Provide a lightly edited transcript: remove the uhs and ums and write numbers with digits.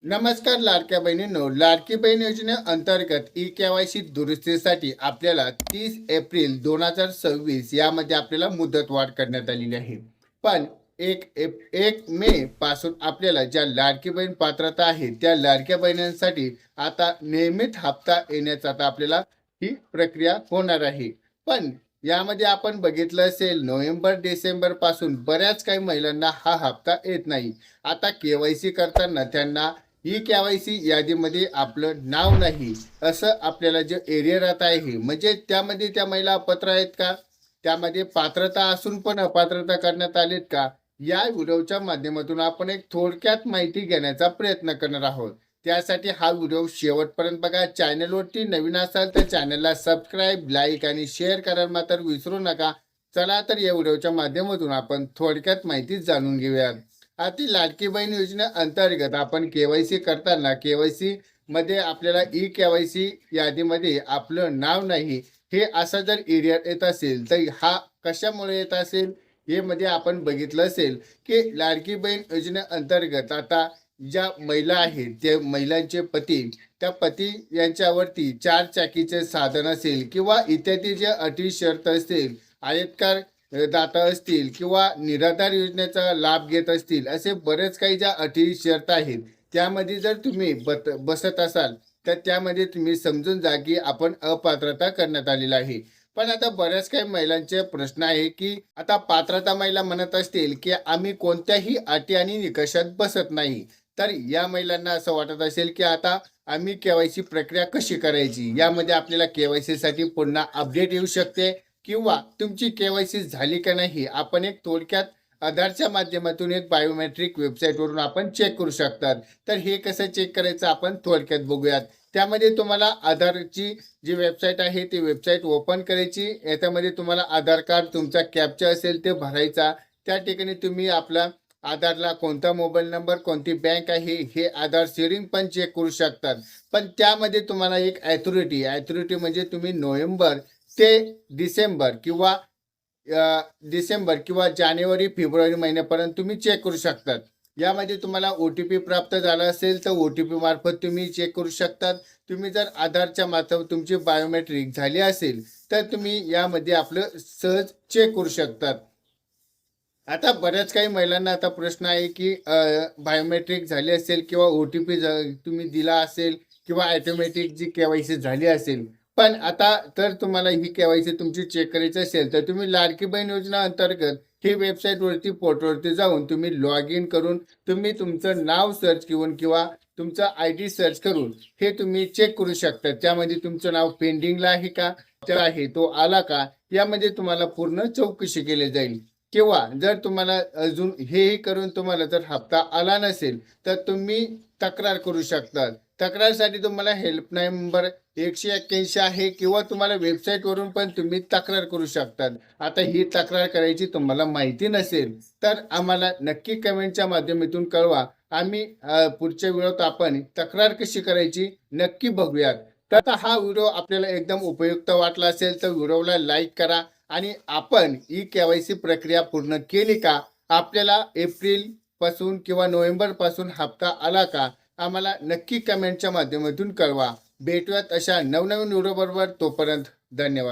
नमस्कार लाडक्या बहिणींनो, लाडकी बहीण योजनेअंतर्गत ई-केवायसी दुरुस्तीसाठी आपल्याला 30 एप्रिल 2026 यामध्ये आपल्याला मुदतवाढ करण्यात आलेली आहे. पण 1 मे पासून आपल्याला ज्या लाडकी बहीण पात्रता आहे त्या लाडक्या बहिणींसाठी आता नियमित हप्ता येण्याचा आता आपल्याला ही प्रक्रिया होणार आहे. पण यामध्ये आपण बघितलं असेल, नोव्हेंबर डिसेंबर पासून बऱ्याच काही महिलांना हा हप्ता येत नाही. आता केवायसी करताना त्यांना ई केवायसी यादीमध्ये आपलं नाव नाही असं आपल्याला जे एरिया राहत आहे, म्हणजे त्यामध्ये त्या महिला अपात्र आहेत का, त्यामध्ये पात्रता असून पण अपात्रता करण्यात आलीत का, या व्हिडिओच्या माध्यमातून आपण एक थोडक्यात माहिती घेण्याचा प्रयत्न करणार आहोत. त्यासाठी हा व्हिडिओ शेवटपर्यंत बघा. चॅनलवरती नवीन असाल तर चॅनलला सबस्क्राईब, लाईक आणि शेअर करायला मात्र विसरू नका. चला तर या व्हिडिओच्या माध्यमातून आपण थोडक्यात माहिती जाणून घेऊयात. आता लाडकी बहीण योजनेअंतर्गत आपण केवायसी करताना केवायसी मध्ये आपल्याला ई केवायसी यादीमध्ये आपलं नाव नाही हे असा जर एरिया येत असेल तर हा कशामुळे येत असेल, हे मध्ये आपण बघितलं असेल की लाडकी बहीण योजनेअंतर्गत आता ज्या महिला आहेत ते महिलांचे पती, त्या पती यांच्यावरती 4 चाकीचे साधन असेल किंवा इत्यादी जे अटी शर्त असतील, आयतकार दाता असतील किंवा निराधार योजनेचा लाभ घेत असतील, असे बरेच काही ज्या अटी शर्त आहेत त्यामध्ये जर तुम्ही बसत असाल तर त्यामध्ये तुम्ही समजून जा की आपण अपात्रता करण्यात आलेला आहे. पण आता बऱ्याच काही महिलांचे प्रश्न आहे की आता पात्रता महिला म्हणत असतील की आम्ही कोणत्याही अटी आणि निकषात बसत नाही, तर या महिलांना असं वाटत असेल की आता आम्ही केवायसी प्रक्रिया कशी करायची. यामध्ये आपल्याला केवायसी साठी पुन्हा अपडेट येऊ शकते किंवा तुमची केवायसी झाली का नाही आपण एक थोडक्यात आधारच्या माध्यमातून एक बायोमेट्रिक वेबसाईटवरून आपण चेक करू शकतात. तर हे कसं चेक करायचं आपण थोडक्यात बघूयात. त्यामध्ये तुम्हाला आधारची जी वेबसाईट आहे ती वेबसाईट ओपन करायची. याच्यामध्ये तुम्हाला आधार कार्ड तुमचा कॅप्चा असेल ते भरायचा. त्या ठिकाणी तुम्ही आपला आधारला कोणता मोबाईल नंबर, कोणती बँक आहे हे आधार शेअरिंग पण चेक करू शकतात. पण त्यामध्ये तुम्हाला एक ॲथॉरिटी म्हणजे तुम्ही नोव्हेंबर ते डिसेंबर किंवा जानेवारी फेब्रुवारी महिन्यापर्यंत तुम्ही चेक करू शकतात. यामध्ये तुम्हाला OTP प्राप्त झाला असेल तर OTP मार्फत तुम्ही चेक करू शकतात. तुम्ही जर आधारच्या मार्फत तुमची बायोमेट्रिक झाली असेल तर तुम्ही यामध्ये आपलं सहज चेक करू शकतात. आता बऱ्याच काही महिलांना आता प्रश्न आहे की बायोमेट्रिक झाली असेल किंवा OTP तुम्ही दिला असेल किंवा ऑटोमॅटिक जी केवायसी झाली असेल, पण आता तर तुम्हाला ही केवायसी तुमची चेक करायची असेल तर तुम्ही लाडकी बहीण योजना अंतर्गत ही वेबसाईटवरती पोर्टलवरती जाऊन तुम्ही लॉग इन करून तुम्ही तुमचं नाव सर्च करून किंवा तुमचा ID सर्च करून हे तुम्ही चेक करू शकता. त्यामध्ये तुमचं नाव पेंडिंगला आहे का, आहे तो आला का, यामध्ये तुम्हाला पूर्ण चौकशी केली जाईल. किंवा जर तुम्हाला अजून हेही करून तुम्हाला जर हप्ता आला नसेल तर तुम्ही तक्रार करू शकता. तक्रारसाठी तुम्हाला हेल्पलाईन नंबर 181 आहे किंवा तुम्हाला वेबसाईटवरून पण तुम्ही तक्रार करू शकतात. आता ही तक्रार करायची तुम्हाला माहिती नसेल तर आम्हाला नक्की कमेंटच्या माध्यमातून कळवा. आम्ही पुढच्या व्हिडिओत आपण तक्रार कशी करायची नक्की बघूयात. तर आता हा व्हिडिओ आपल्याला एकदम उपयुक्त वाटला असेल तर व्हिडिओला लाईक करा आणि आपण ई केवायसी प्रक्रिया पूर्ण केली का, आपल्याला एप्रिल पासून किंवा नोव्हेंबर पासून हप्ता आला का, आम्हाला नक्की कमेंटच्या माध्यमातून कळवा. भेटूयात अशा नवनवीन व्हिडिओ बरोबर. तोपर्यंत धन्यवाद.